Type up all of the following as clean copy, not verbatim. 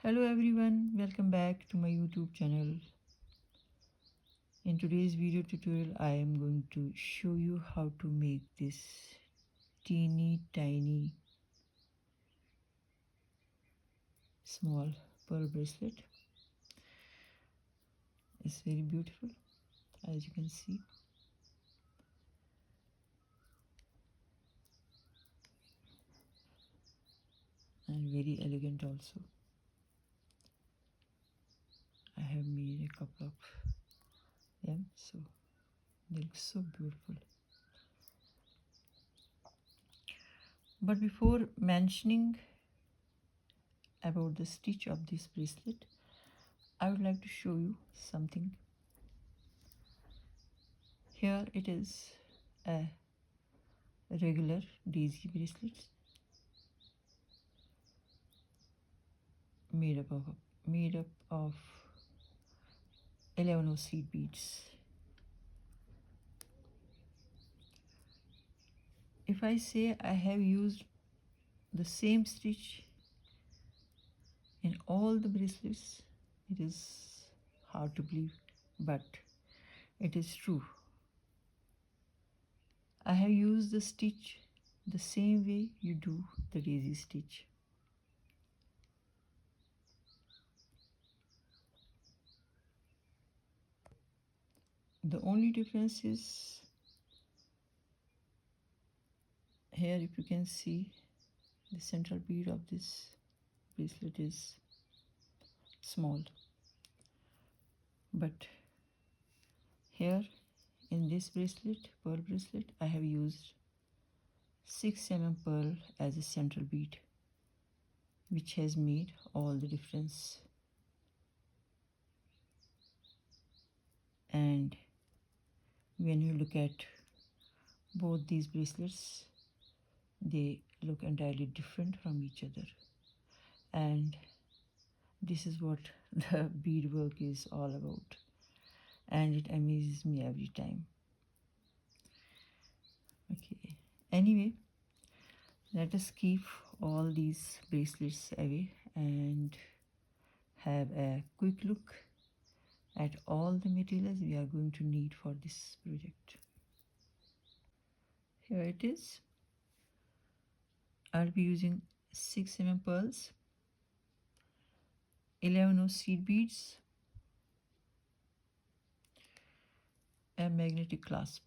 Hello everyone, welcome back to my YouTube channel. In today's video tutorial, I am going to show you how to make this teeny tiny small pearl bracelet. It's very beautiful, as you can see. And very elegant also. I have made a couple of them, so they look so beautiful. But before mentioning about the stitch of this bracelet, I would like to show you something. Here it is a regular daisy bracelet made up of 11 seed beads. If I say I have used the same stitch in all the bracelets, it is hard to believe, but it is true. I have used the stitch the same way you do the daisy stitch. The only difference is here, if you can see, the central bead of this bracelet is small, but here in this bracelet, pearl bracelet, I have used 6 mm pearl as a central bead, which has made all the difference. And when you look at both these bracelets, they look entirely different from each other. And this is what the beadwork is all about, and it amazes me every time. Okay, anyway, let us keep all these bracelets away and have a quick look at all the materials we are going to need for this project. Here it is. I'll be using 6 mm pearls, 11 seed beads, a magnetic clasp.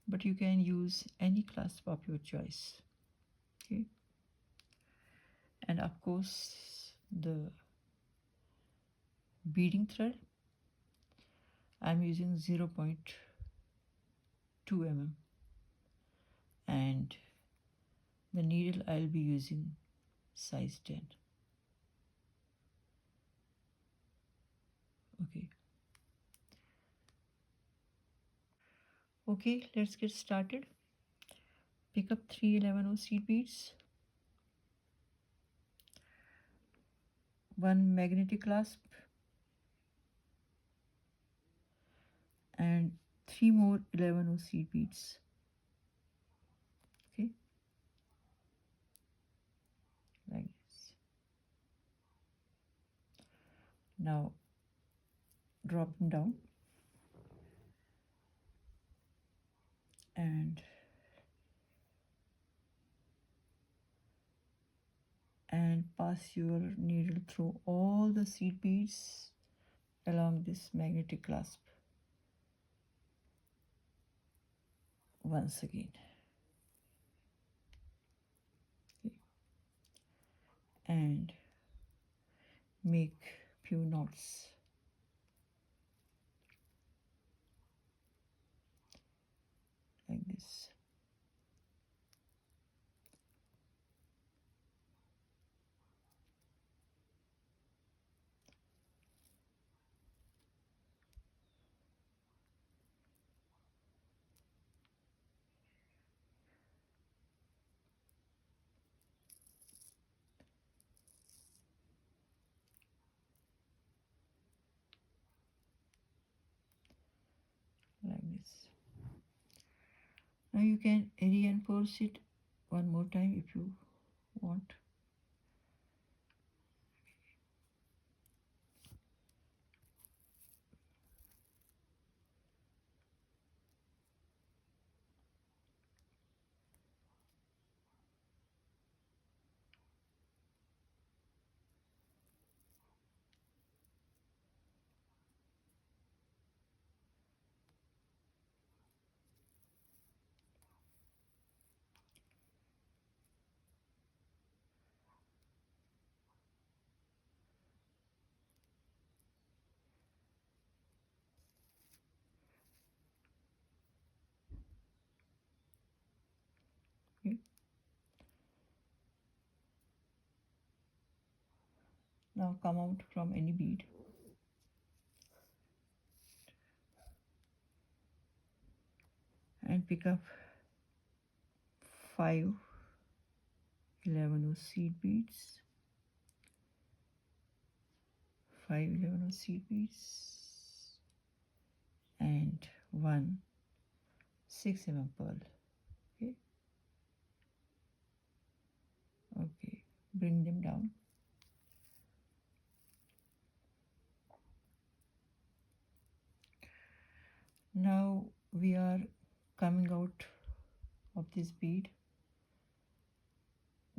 But you can use any clasp of your choice. Okay. And of course, the beading thread, I'm using 0.2 mm, and the needle I'll be using size 10. Okay, let's get started. Pick up 3 11 seed beads, 1 magnetic clasp, and 3 more 11 seed beads. Okay, like this. Now drop them down and pass your needle through all the seed beads along this magnetic clasp once again. Okay. And make few knots. Like this. Like this. Now you can reinforce it one more time if you want. Now come out from any bead and pick up 5 11 seed beads, 5 11 seed beads, and 1 6 pearl. Okay, okay, bring them down. Now we are coming out of this bead.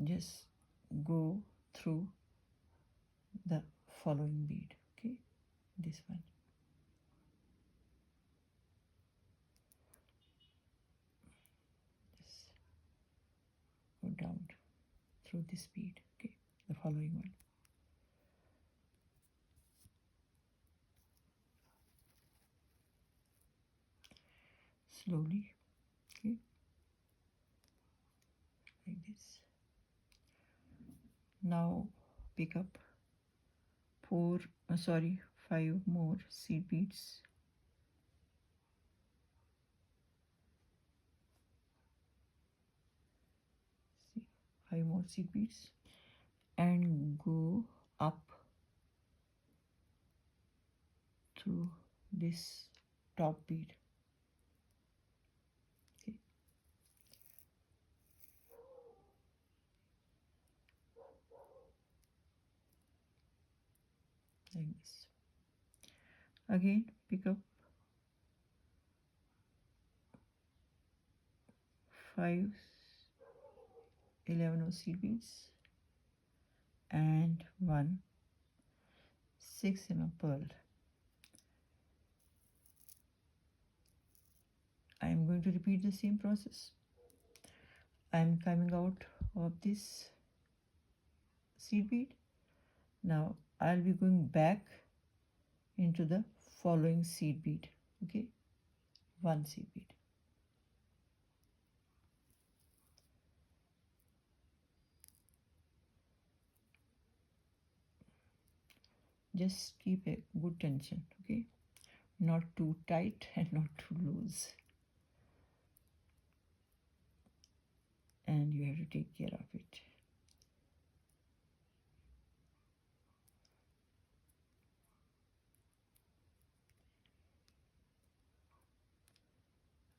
Just go through the following bead. Okay, this one. Just go down through this bead. Okay, the following one. Slowly. Okay, like this. Now pick up 5 more seed beads. See, 5 more seed beads, and go up through this top bead. Okay, like this. Again pick up 5 11 seed beads and 1 6 pearl. I am going to repeat the same process. I am coming out of this seed bead. Now I'll be going back into the following seed bead. Okay, 1 seed bead. Just keep a good tension. Okay, not too tight and not too loose, and you have to take care of it.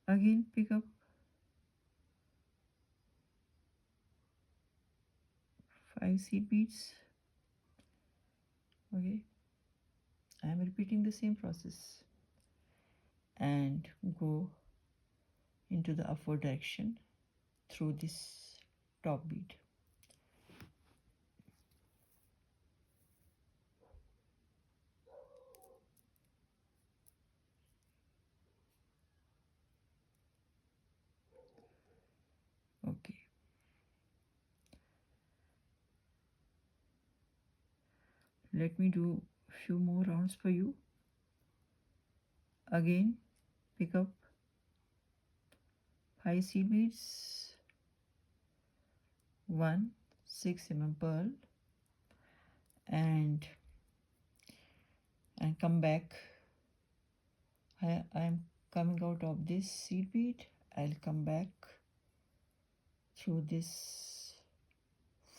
Again pick up 5 seed beads. Okay, I am repeating the same process, and go into the upward direction through this top bead. Okay, let me do few more rounds for you. Again pick up 5 seed beads, 1 6 pearl, and come back. I am coming out of this seed bead. I'll come back through this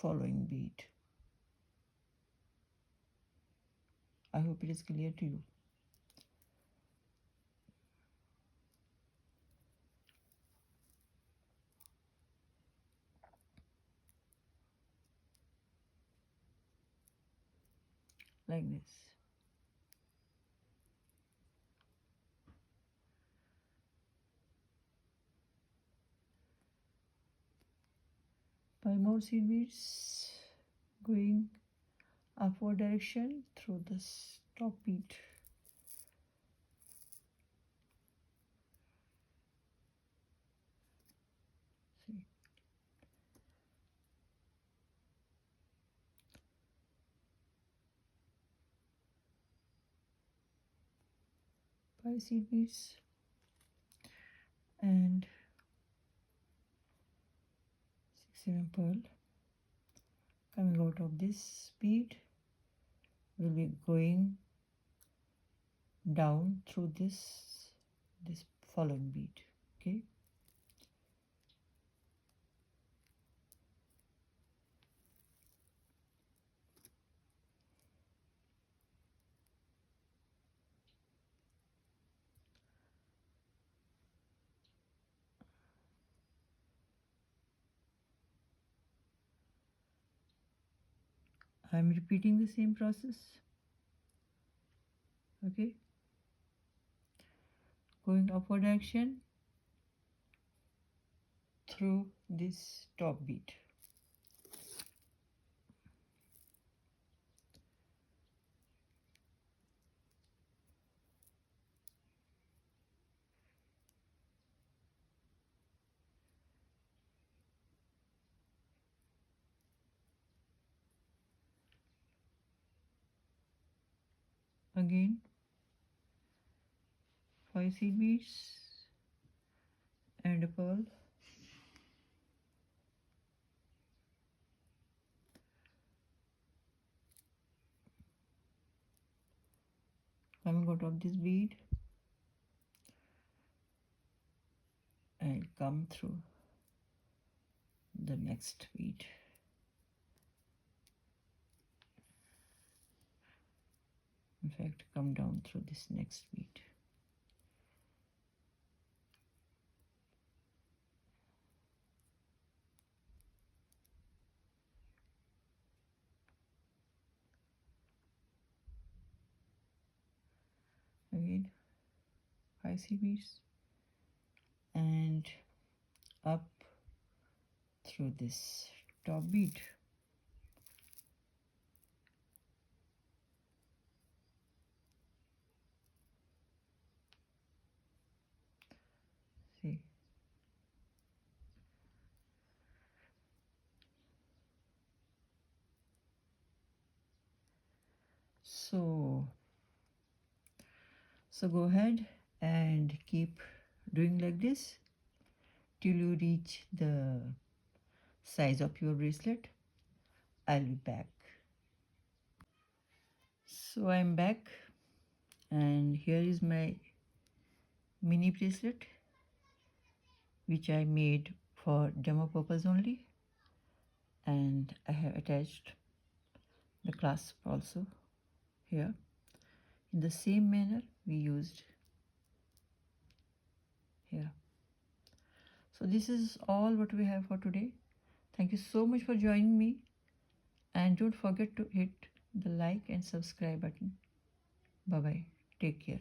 following bead. I hope it is clear to you. Like this. Five more seed beads, going upward direction through this top bead. See, 5 seed beads and 6 pearl. Coming out of this bead, will be going down through this following bead. Okay, I'm repeating the same process. Okay, going upward direction through this top bead. Again 5 seed beads and a pearl. Coming out of this bead and come through the next bead. In fact, come down through this next bead. Again 5 seed beads and up through this top bead. See, so go ahead and keep doing like this till you reach the size of your bracelet. I'll be back. So I'm back, and here is my mini bracelet which I made for demo purpose only, and I have attached the clasp also here in the same manner we used here. So this is all what we have for today. Thank you so much for joining me, and don't forget to hit the like and subscribe button. Bye bye. Take care.